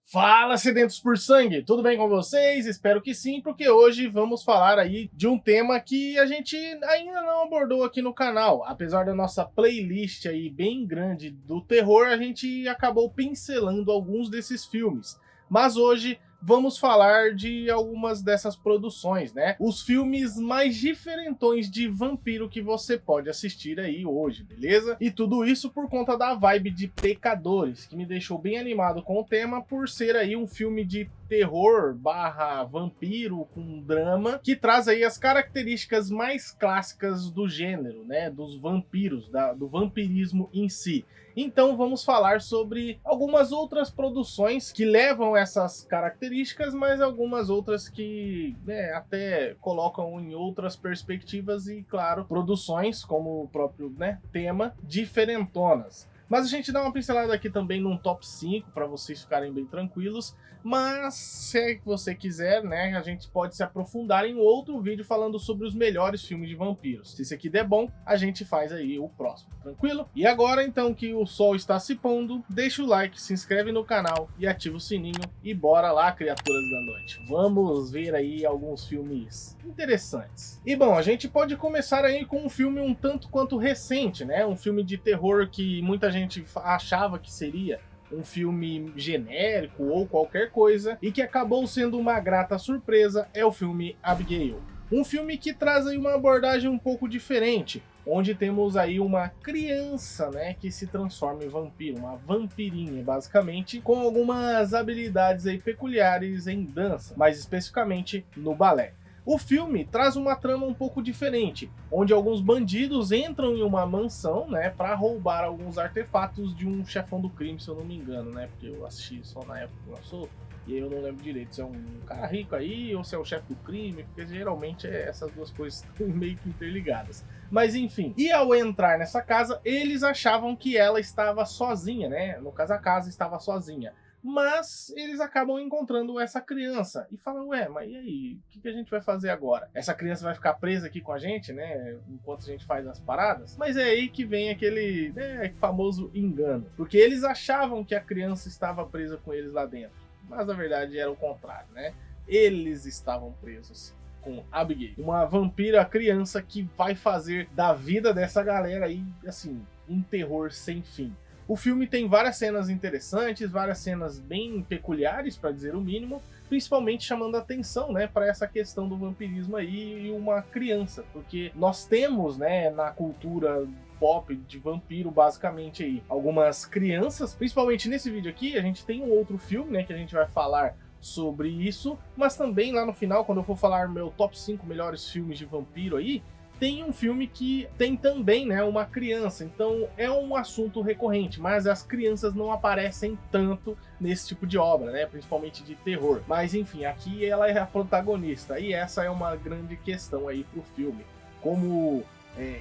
Fala, sedentos por sangue! Tudo bem com vocês? Espero que sim, porque hoje vamos falar aí de um tema que a gente ainda não abordou aqui no canal. Apesar da nossa playlist aí bem grande do terror, a gente acabou pincelando alguns desses filmes. Mas hoje vamos falar de algumas dessas produções, né? Os filmes mais diferentões de vampiro que você pode assistir aí hoje, beleza? E tudo isso por conta da vibe de Pecadores, que me deixou bem animado com o tema por ser aí um filme de terror barra vampiro com drama, que traz aí as características mais clássicas do gênero, né? Dos vampiros, do vampirismo em si. Então vamos falar sobre algumas outras produções que levam essas características, mas algumas outras que até colocam em outras perspectivas e, claro, produções como o próprio tema, diferentonas. Mas a gente dá uma pincelada aqui também num top 5 para vocês ficarem bem tranquilos. Mas se você quiser, né, a gente pode se aprofundar em outro vídeo falando sobre os melhores filmes de vampiros. Se isso aqui der bom, a gente faz aí o próximo, tranquilo? E agora então que o sol está se pondo, deixa o like, se inscreve no canal e ativa o sininho e bora lá, criaturas da noite. Vamos ver aí alguns filmes interessantes. E bom, a gente pode começar aí com um filme um tanto quanto recente, né? Um filme de terror que muita gente achava que seria um filme genérico ou qualquer coisa, e que acabou sendo uma grata surpresa, é o filme Abigail. Um filme que traz aí uma abordagem um pouco diferente, onde temos aí uma criança, né, que se transforma em vampiro, uma vampirinha basicamente, com algumas habilidades aí peculiares em dança, mais especificamente no balé. O filme traz uma trama um pouco diferente, onde alguns bandidos entram em uma mansão, né, para roubar alguns artefatos de um chefão do crime, se eu não me engano, né, porque eu assisti só na época que lançou, e aí eu não lembro direito se é um cara rico aí ou se é o chefe do crime, porque geralmente essas duas coisas estão meio que interligadas. Mas enfim, e ao entrar nessa casa, eles achavam que ela estava sozinha, né, no caso a casa estava sozinha. Mas eles acabam encontrando essa criança e falam, ué, mas e aí, o que a gente vai fazer agora? Essa criança vai ficar presa aqui com a gente, né, enquanto a gente faz as paradas? Mas é aí que vem aquele famoso engano, porque eles achavam que a criança estava presa com eles lá dentro, mas na verdade era o contrário, né? Eles estavam presos com Abigail, uma vampira criança que vai fazer da vida dessa galera aí, assim, um terror sem fim. O filme tem várias cenas interessantes, várias cenas bem peculiares, para dizer o mínimo, principalmente chamando a atenção, né, para essa questão do vampirismo aí e uma criança, porque nós temos, né, na cultura pop de vampiro, basicamente aí, algumas crianças, principalmente nesse vídeo aqui, a gente tem um outro filme, né, que a gente vai falar sobre isso, mas também lá no final, quando eu for falar meu top 5 melhores filmes de vampiro aí, tem um filme que tem também, né, uma criança, então é um assunto recorrente, mas as crianças não aparecem tanto nesse tipo de obra, né, principalmente de terror. Mas enfim, aqui ela é a protagonista, e essa é uma grande questão aí pro filme, como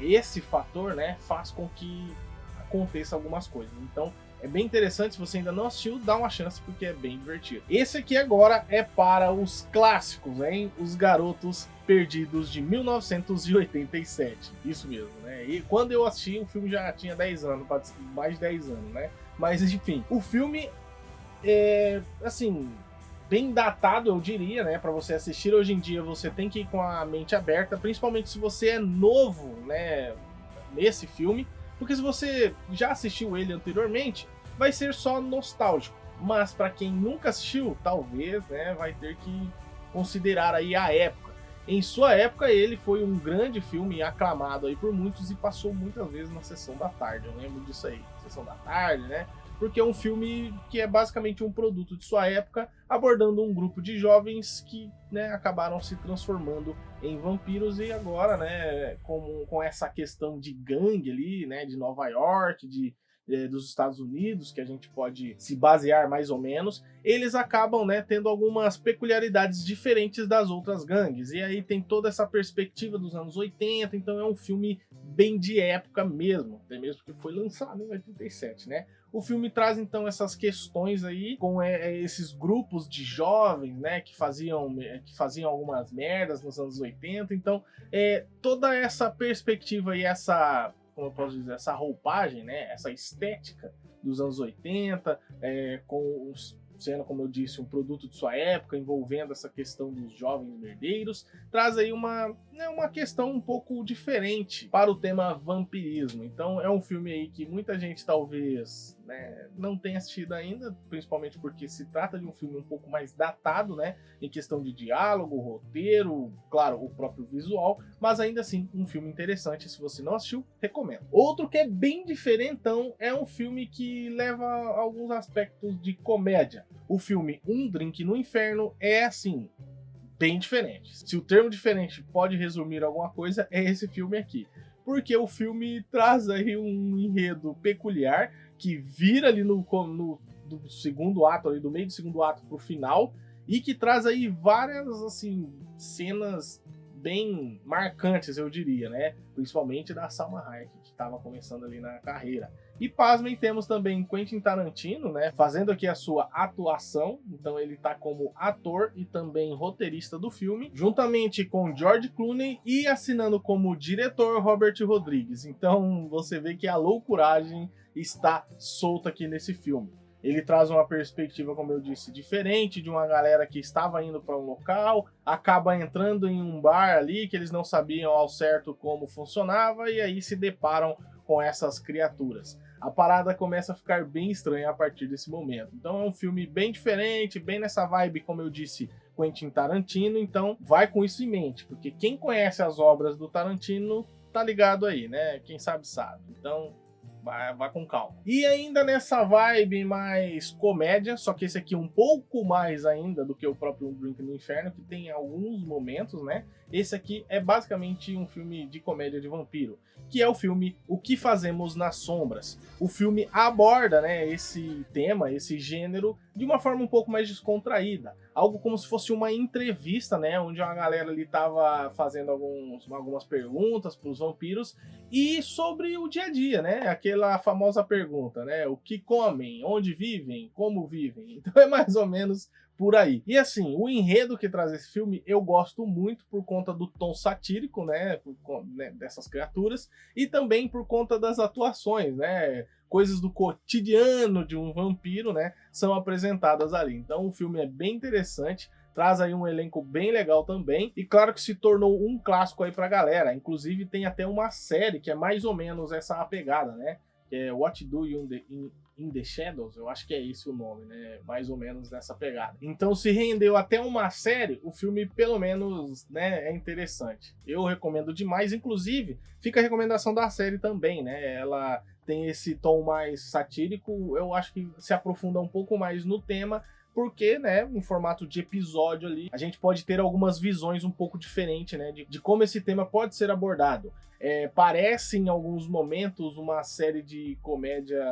esse fator, né, faz com que aconteça algumas coisas. Então é bem interessante, se você ainda não assistiu, dá uma chance porque é bem divertido. Esse aqui agora é para os clássicos, hein? Os Garotos Perdidos de 1987. Isso mesmo, né? E quando eu assisti, o filme já tinha 10 anos, mais de 10 anos, né? Mas enfim, o filme é, assim, bem datado, eu diria, né? Para você assistir hoje em dia, você tem que ir com a mente aberta, principalmente se você é novo, né? Nesse filme, porque se você já assistiu ele anteriormente, vai ser só nostálgico. Mas para quem nunca assistiu, talvez, né, vai ter que considerar aí a época. Em sua época, ele foi um grande filme aclamado aí por muitos e passou muitas vezes na sessão da tarde. Eu lembro disso aí, sessão da tarde, né? Porque é um filme que é basicamente um produto de sua época, abordando um grupo de jovens que, né, acabaram se transformando em vampiros e agora, né, com essa questão de gangue ali, né, de Nova York, dos Estados Unidos, que a gente pode se basear mais ou menos, eles acabam, né, tendo algumas peculiaridades diferentes das outras gangues. E aí tem toda essa perspectiva dos anos 80, então é um filme bem de época mesmo, até mesmo que foi lançado em 87, né? O filme traz então essas questões aí com esses grupos de jovens, né, que faziam algumas merdas nos anos 80. Então, toda essa perspectiva e essa, como eu posso dizer, essa roupagem, né, essa estética dos anos 80, com os sendo, como eu disse, um produto de sua época, envolvendo essa questão dos jovens merdeiros, traz aí uma questão um pouco diferente para o tema vampirismo. Então é um filme aí que muita gente talvez, né, não tenha assistido ainda, principalmente porque se trata de um filme um pouco mais datado, né, em questão de diálogo, roteiro, claro, o próprio visual, mas ainda assim um filme interessante. Se você não assistiu, recomendo. Outro que é bem diferentão é um filme que leva alguns aspectos de comédia. O filme Um Drink no Inferno é assim, bem diferente. Se o termo diferente pode resumir alguma coisa, é esse filme aqui. Porque o filme traz aí um enredo peculiar que vira ali no do segundo ato, ali do meio do segundo ato pro final, e que traz aí várias assim cenas bem marcantes, eu diria, né? Principalmente da Salma Hayek, que estava começando ali na carreira. E pasmem, temos também Quentin Tarantino, né, fazendo aqui a sua atuação. Então ele tá como ator e também roteirista do filme, juntamente com George Clooney e assinando como diretor Robert Rodrigues. Então você vê que a loucuragem está solta aqui nesse filme. Ele traz uma perspectiva, como eu disse, diferente de uma galera que estava indo para um local, acaba entrando em um bar ali que eles não sabiam ao certo como funcionava e aí se deparam com essas criaturas. A parada começa a ficar bem estranha a partir desse momento. Então é um filme bem diferente, bem nessa vibe, como eu disse, Quentin Tarantino. Então vai com isso em mente, porque quem conhece as obras do Tarantino tá ligado aí, né? Quem sabe sabe. Então vai com calma. E ainda nessa vibe mais comédia, só que esse aqui um pouco mais ainda do que o próprio Um Drink no Inferno, que tem alguns momentos, né? Esse aqui é basicamente um filme de comédia de vampiro, que é o filme O Que Fazemos nas Sombras. O filme aborda, né, esse tema, esse gênero, de uma forma um pouco mais descontraída. Algo como se fosse uma entrevista, né, onde uma galera ali tava fazendo algumas perguntas para os vampiros e sobre o dia a dia, né, aquela famosa pergunta, né, o que comem, onde vivem, como vivem. Então é mais ou menos por aí. E assim, o enredo que traz esse filme eu gosto muito por conta do tom satírico, né, dessas criaturas, e também por conta das atuações, né, coisas do cotidiano de um vampiro, né, são apresentadas ali. Então o filme é bem interessante, traz aí um elenco bem legal também, e claro que se tornou um clássico aí pra galera. Inclusive tem até uma série que é mais ou menos essa pegada, né, que é What Do You in the Shadows, eu acho que é esse o nome, né? Mais ou menos nessa pegada. Então, se rendeu até uma série, o filme, pelo menos, né, é interessante. Eu recomendo demais, inclusive, fica a recomendação da série também, né? Ela tem esse tom mais satírico, eu acho que se aprofunda um pouco mais no tema, porque, né, em formato de episódio ali, a gente pode ter algumas visões um pouco diferentes, né, de como esse tema pode ser abordado. Parece, em alguns momentos, uma série de comédia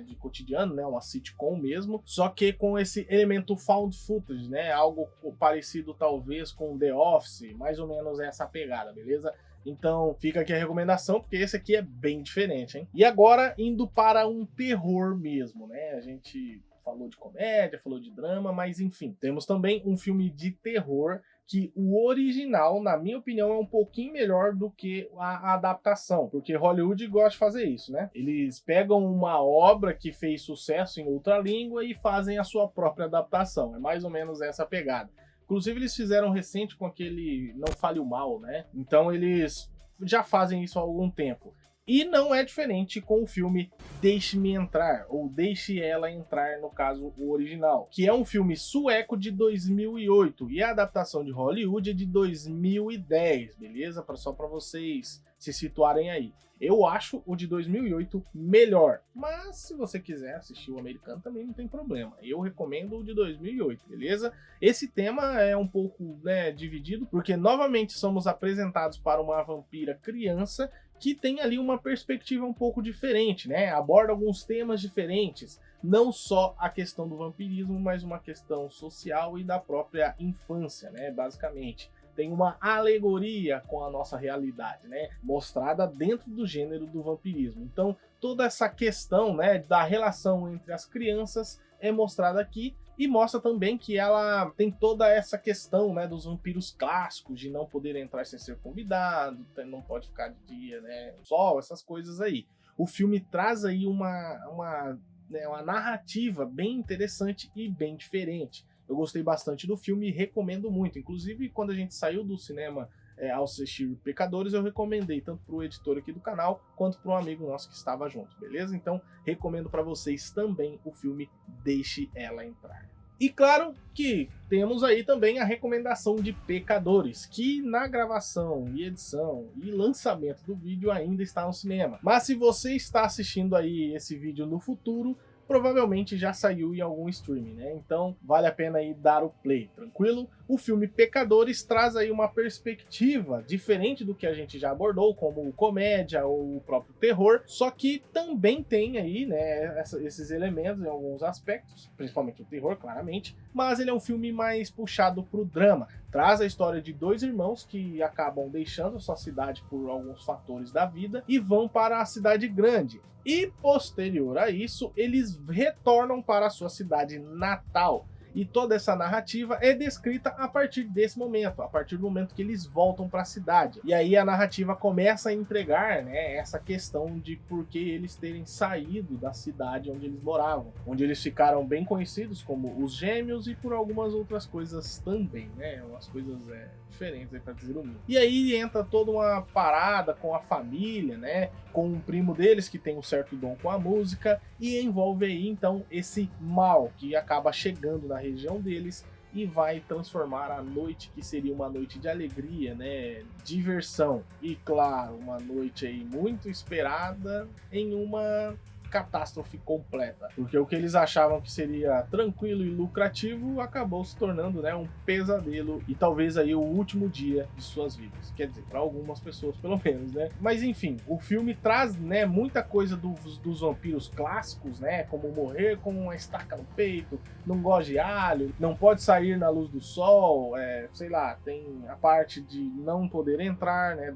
de cotidiano, né, uma sitcom mesmo, só que com esse elemento found footage, né, algo parecido, talvez, com The Office, mais ou menos essa pegada, beleza? Então fica aqui a recomendação, porque esse aqui é bem diferente, hein? E agora, indo para um terror mesmo, né, a gente falou de comédia, falou de drama, mas enfim, temos também um filme de terror que o original, na minha opinião, é um pouquinho melhor do que a adaptação, porque Hollywood gosta de fazer isso, né? Eles pegam uma obra que fez sucesso em outra língua e fazem a sua própria adaptação. É mais ou menos essa pegada. Inclusive, eles fizeram recente com aquele Não Fale o Mal, né? Então, eles já fazem isso há algum tempo. E não é diferente com o filme Deixe-me Entrar, ou Deixe Ela Entrar, no caso, o original, que é um filme sueco de 2008, e a adaptação de Hollywood é de 2010, beleza? Só para vocês se situarem aí. Eu acho o de 2008 melhor, mas se você quiser assistir o americano também não tem problema. Eu recomendo o de 2008, beleza? Esse tema é um pouco, né, dividido, porque novamente somos apresentados para uma vampira criança que tem ali uma perspectiva um pouco diferente, né? Aborda alguns temas diferentes, não só a questão do vampirismo, mas uma questão social e da própria infância, né? Basicamente. Tem uma alegoria com a nossa realidade, né? Mostrada dentro do gênero do vampirismo. Então, toda essa questão, né, da relação entre as crianças é mostrada aqui, e mostra também que ela tem toda essa questão, né, dos vampiros clássicos, de não poder entrar sem ser convidado, não pode ficar de dia, né, sol, essas coisas aí. O filme traz aí uma né, uma narrativa bem interessante e bem diferente. Eu gostei bastante do filme e recomendo muito. Inclusive, quando a gente saiu do cinema ao assistir Pecadores, eu recomendei tanto para o editor aqui do canal, quanto para um amigo nosso que estava junto, beleza? Então, recomendo para vocês também o filme Deixe Ela Entrar. E claro que temos aí também a recomendação de Pecadores, que na gravação e edição e lançamento do vídeo ainda está no cinema. Mas se você está assistindo aí esse vídeo no futuro, provavelmente já saiu em algum streaming, né? Então vale a pena aí dar o play, tranquilo? O filme Pecadores traz aí uma perspectiva diferente do que a gente já abordou, como comédia ou o próprio terror, só que também tem aí, né, esses elementos em alguns aspectos, principalmente o terror, claramente, mas ele é um filme mais puxado pro drama. Traz a história de dois irmãos que acabam deixando a sua cidade por alguns fatores da vida e vão para a cidade grande. E posterior a isso, eles retornam para a sua cidade natal. E toda essa narrativa é descrita a partir desse momento, a partir do momento que eles voltam para a cidade. E aí a narrativa começa a entregar, né, essa questão de por que eles terem saído da cidade onde eles moravam, onde eles ficaram bem conhecidos como os Gêmeos e por algumas outras coisas também, né, umas coisas diferentes aí para dizer o mínimo. E aí entra toda uma parada com a família, né, com um primo deles que tem um certo dom com a música, e envolve aí então esse mal que acaba chegando na região deles e vai transformar a noite, que seria uma noite de alegria, né, diversão e claro, uma noite aí muito esperada, em uma catástrofe completa, porque o que eles achavam que seria tranquilo e lucrativo acabou se tornando, né, um pesadelo e talvez aí o último dia de suas vidas, quer dizer, para algumas pessoas pelo menos, né? Mas enfim, o filme traz, né, muita coisa dos vampiros clássicos, né, como morrer com uma estaca no peito, não gosta de alho, não pode sair na luz do sol, sei lá, tem a parte de não poder entrar, né,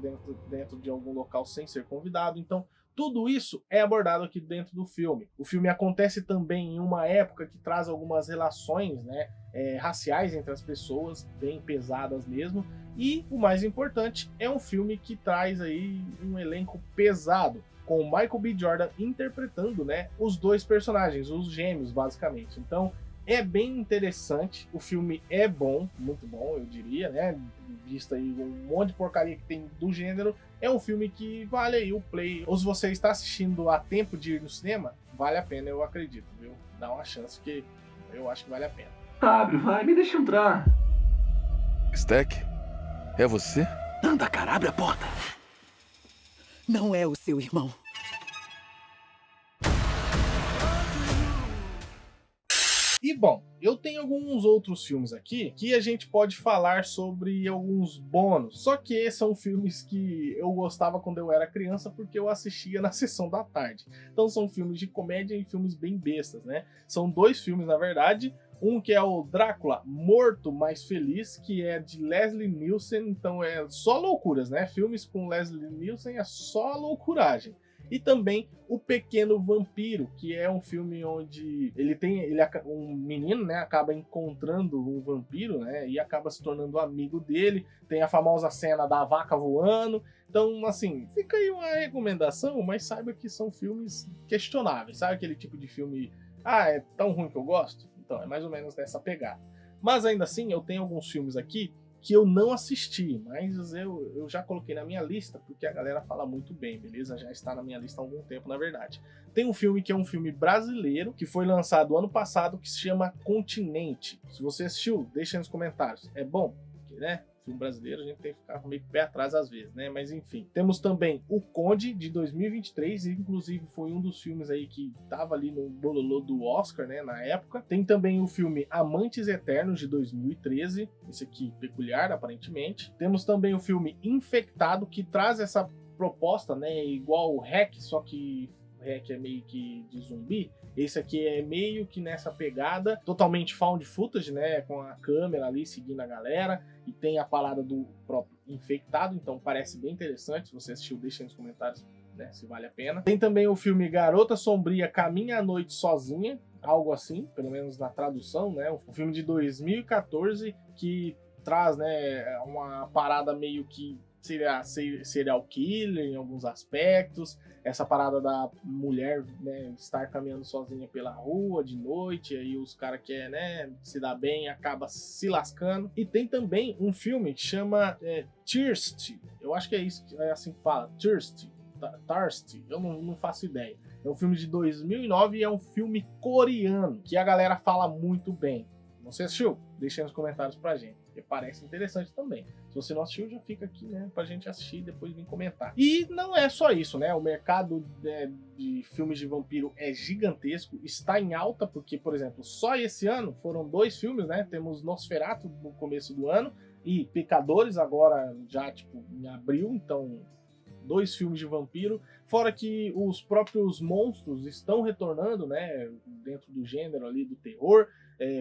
dentro de algum local sem ser convidado. Então tudo isso é abordado aqui dentro do filme. O filme acontece também em uma época que traz algumas relações, né, raciais entre as pessoas, bem pesadas mesmo. E o mais importante, é um filme que traz aí um elenco pesado, com o Michael B. Jordan interpretando, né, os dois personagens, os gêmeos, basicamente. Então, é bem interessante, o filme é bom, muito bom, eu diria, né? Visto aí um monte de porcaria que tem do gênero, é um filme que vale aí o play. Ou se você está assistindo a tempo de ir no cinema, vale a pena, eu acredito, viu? Dá uma chance que eu acho que vale a pena. Abre, vai, me deixa entrar. Stack, é você? Anda, cara, abre a porta. Não é o seu irmão. E bom, eu tenho alguns outros filmes aqui que a gente pode falar sobre alguns bônus. Só que são filmes que eu gostava quando eu era criança porque eu assistia na sessão da tarde. Então são filmes de comédia e filmes bem bestas, né? São dois filmes, na verdade. Um que é o Drácula Morto Mais Feliz, que é de Leslie Nielsen. Então é só loucuras, né? Filmes com Leslie Nielsen é só loucuragem. E também O Pequeno Vampiro, que é um filme onde um menino, né, acaba encontrando um vampiro, né, e acaba se tornando amigo dele. Tem a famosa cena da vaca voando. Então, assim, fica aí uma recomendação, mas saiba que são filmes questionáveis. Sabe aquele tipo de filme, é tão ruim que eu gosto? Então, é mais ou menos dessa pegada. Mas ainda assim, eu tenho alguns filmes aqui que eu não assisti, mas eu já coloquei na minha lista, porque a galera fala muito bem, beleza? Já está na minha lista há algum tempo, na verdade. Tem um filme que é um filme brasileiro, que foi lançado ano passado, que se chama Continente. Se você assistiu, deixa aí nos comentários. É bom? Porque, né? Filme brasileiro, a gente tem que ficar meio pé atrás às vezes, né? Mas enfim. Temos também O Conde, de 2023, e inclusive foi um dos filmes aí que tava ali no bololô do Oscar, né, na época. Tem também o filme Amantes Eternos, de 2013, esse aqui peculiar, aparentemente. Temos também o filme Infectado, que traz essa proposta, né, igual o REC, só que o REC é meio que de zumbi. Esse aqui é meio que nessa pegada, totalmente found footage, né, com a câmera ali seguindo a galera, e tem a parada do próprio infectado, então parece bem interessante. Se você assistiu, deixa aí nos comentários, né, se vale a pena. Tem também o filme Garota Sombria Caminha à Noite Sozinha, algo assim, pelo menos na tradução, né, um filme de 2014 que traz, né, uma parada meio que serial killer em alguns aspectos, essa parada da mulher, né, estar caminhando sozinha pela rua de noite, e aí os caras querem, né, se dar bem, acaba se lascando. E tem também um filme que chama Thirsty, eu acho que é isso, é assim que fala, Thirsty, eu não faço ideia. É um filme de 2009 e é um filme coreano, que a galera fala muito bem. Você assistiu? Deixa aí nos comentários pra gente, porque parece interessante também. Se você não assistiu, já fica aqui, né, pra gente assistir e depois vir comentar. E não é só isso, né, o mercado de filmes de vampiro é gigantesco, está em alta, porque, por exemplo, só esse ano foram 2 filmes, né, temos Nosferatu no começo do ano e Pecadores agora já, tipo, em abril, então 2 filmes de vampiro, fora que os próprios monstros estão retornando, né, dentro do gênero ali do terror,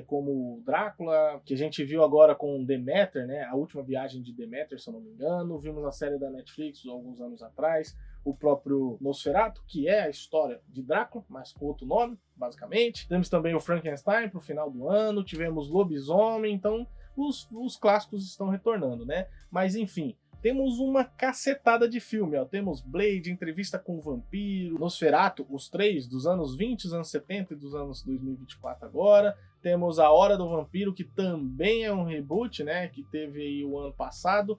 como Drácula, que a gente viu agora com Deméter, né, a última viagem de Deméter, se eu não me engano, vimos a série da Netflix alguns anos atrás, o próprio Nosferatu, que é a história de Drácula, mas com outro nome, basicamente. Temos também o Frankenstein pro final do ano, tivemos Lobisomem, então os clássicos estão retornando, né, mas enfim, temos uma cacetada de filme, ó. Temos Blade, Entrevista com o Vampiro, Nosferatu, os 3 dos anos 20, dos anos 70 e dos anos 2024 agora. Temos A Hora do Vampiro, que também é um reboot, né, que teve aí o ano passado,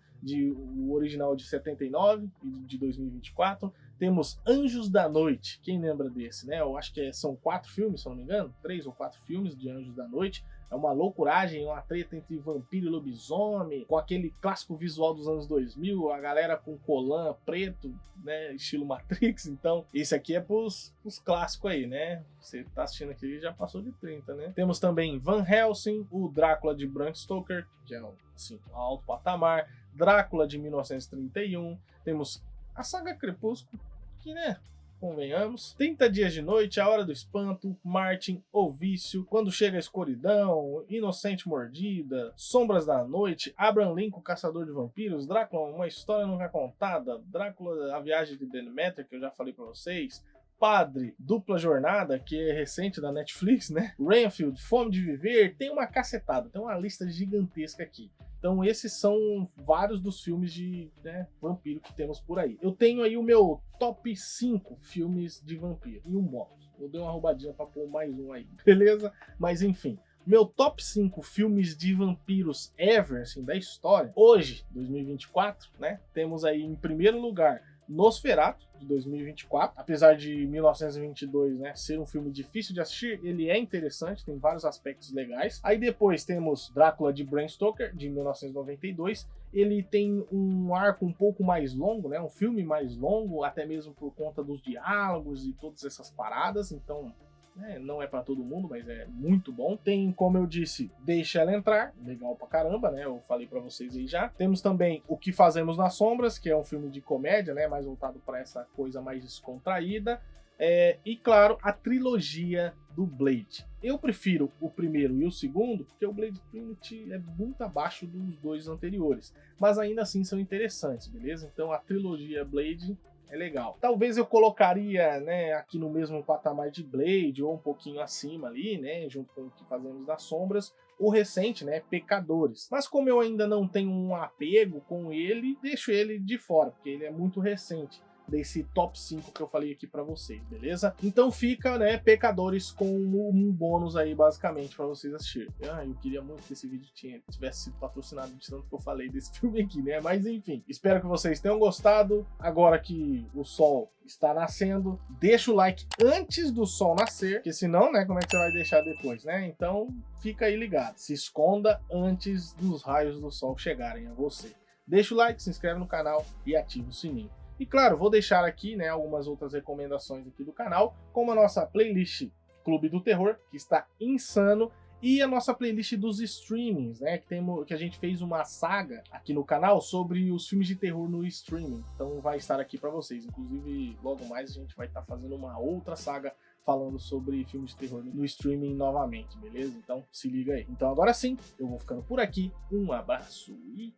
o original de 79 e de 2024. Temos Anjos da Noite, quem lembra desse, né? Eu acho que são 4 filmes, se eu não me engano, 3 ou 4 filmes de Anjos da Noite. É uma loucuragem, uma treta entre vampiro e lobisomem, com aquele clássico visual dos anos 2000, a galera com colã preto, né, estilo Matrix. Então, esse aqui é pros clássicos aí, né? Você tá assistindo aqui, já passou de 30, né? Temos também Van Helsing, o Drácula de Bram Stoker, que é assim, um alto patamar, Drácula de 1931, temos a saga Crepúsculo, que, né, convenhamos, 30 Dias de Noite, A Hora do Espanto, Martin, O Vício, Quando Chega a Escuridão, Inocente Mordida, Sombras da Noite, Abraham Lincoln, Caçador de Vampiros, Drácula, Uma História Nunca Contada, Drácula, A Viagem de Deméter, que eu já falei pra vocês, Padre, Dupla Jornada, que é recente da Netflix, né? Renfield, Fome de Viver, tem uma cacetada, tem uma lista gigantesca aqui. Então esses são vários dos filmes de, né, vampiro que temos por aí. Eu tenho aí o meu top 5 filmes de vampiro e um bônus. Eu dei uma roubadinha pra pôr mais um aí, beleza? Mas enfim, meu top 5 filmes de vampiros ever, assim, da história. Hoje, 2024, né? Temos aí em primeiro lugar Nosferatu, de 2024, apesar de 1922, né, ser um filme difícil de assistir, ele é interessante, tem vários aspectos legais. Aí depois temos Drácula de Bram Stoker, de 1992, ele tem um arco um pouco mais longo, né, um filme mais longo, até mesmo por conta dos diálogos e todas essas paradas, então não é pra todo mundo, mas é muito bom. Tem, como eu disse, Deixa Ela Entrar, legal pra caramba, né? Eu falei pra vocês aí já. Temos também O Que Fazemos nas Sombras, que é um filme de comédia, né? Mais voltado pra essa coisa mais descontraída. E, claro, a trilogia do Blade. Eu prefiro o primeiro e o segundo, porque o Blade Trinity é muito abaixo dos 2 anteriores. Mas ainda assim são interessantes, beleza? Então a trilogia Blade é legal. Talvez eu colocaria, né, aqui no mesmo patamar de Blade, ou um pouquinho acima ali, né, junto com O Que Fazemos nas Sombras, o recente, né, Pecadores. Mas como eu ainda não tenho um apego com ele, deixo ele de fora, porque ele é muito recente desse top 5 que eu falei aqui pra vocês, beleza? Então fica, né, Pecadores com um bônus aí, basicamente, pra vocês assistirem. Eu queria muito que esse vídeo tivesse sido patrocinado de tanto que eu falei desse filme aqui, né? Mas enfim, espero que vocês tenham gostado. Agora que o sol está nascendo, deixa o like antes do sol nascer, porque senão, né, como é que você vai deixar depois, né? Então fica aí ligado, se esconda antes dos raios do sol chegarem a você. Deixa o like, se inscreve no canal e ativa o sininho. E claro, vou deixar aqui, né, algumas outras recomendações aqui do canal, como a nossa playlist Clube do Terror, que está insano, e a nossa playlist dos streamings, né, que a gente fez uma saga aqui no canal sobre os filmes de terror no streaming. Então vai estar aqui para vocês. Inclusive, logo mais a gente vai estar fazendo uma outra saga falando sobre filmes de terror no streaming novamente, beleza? Então se liga aí. Então agora sim, eu vou ficando por aqui. Um abraço e...